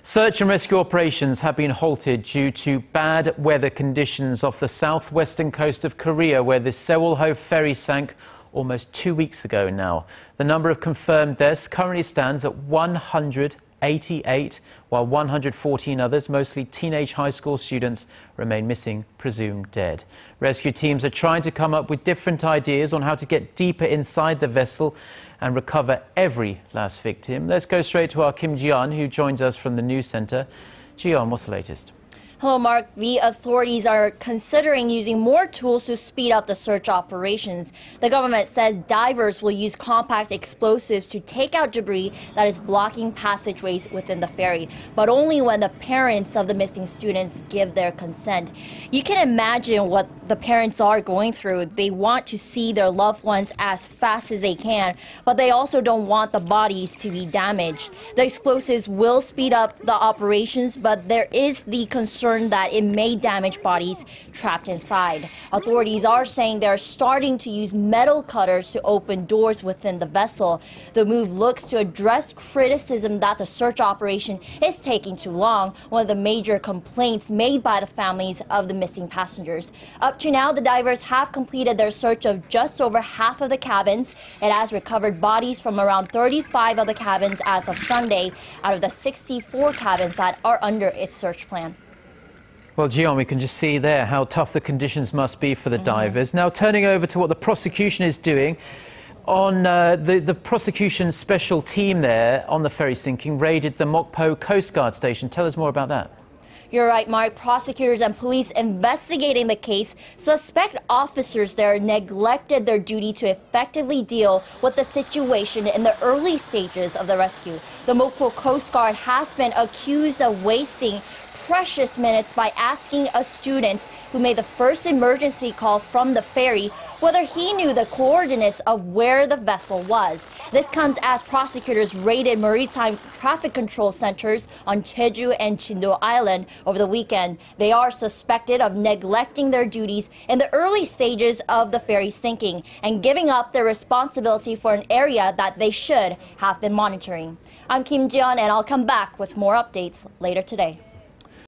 Search and rescue operations have been halted due to bad weather conditions off the southwestern coast of Korea, where the Sewol-ho ferry sank almost 2 weeks ago now. The number of confirmed deaths currently stands at 188, while 114 others, mostly teenage high school students, remain missing, presumed dead. Rescue teams are trying to come up with different ideas on how to get deeper inside the vessel and recover every last victim. Let's go straight to our Kim Ji-yeon, who joins us from the news center. Ji-yeon, what's the latest? Hello, Mark. The authorities are considering using more tools to speed up the search operations. The government says divers will use compact explosives to take out debris that is blocking passageways within the ferry, but only when the parents of the missing students give their consent. You can imagine what the parents are going through. They want to see their loved ones as fast as they can, but they also don't want the bodies to be damaged. The explosives will speed up the operations, but there is the concern that it may damage bodies trapped inside. Authorities are saying they're starting to use metal cutters to open doors within the vessel. The move looks to address criticism that the search operation is taking too long, one of the major complaints made by the families of the missing passengers. Up to now, the divers have completed their search of just over half of the cabins. It has recovered bodies from around 35 of the cabins as of Sunday, out of the 64 cabins that are under its search plan. Well, Ji-yeon, we can just see there how tough the conditions must be for the divers. Now, turning over to what the prosecution is doing. On the prosecution special team there on the ferry sinking raided the Mokpo Coast Guard station. Tell us more about that. You're right, Mark. Prosecutors and police investigating the case suspect officers there neglected their duty to effectively deal with the situation in the early stages of the rescue. The Mokpo Coast Guard has been accused of wasting precious minutes by asking a student who made the first emergency call from the ferry whether he knew the coordinates of where the vessel was. This comes as prosecutors raided maritime traffic control centers on Jeju and Chindo Island over the weekend. They are suspected of neglecting their duties in the early stages of the ferry sinking and giving up their responsibility for an area that they should have been monitoring. I'm Kim Ji-yeon, and I'll come back with more updates later today.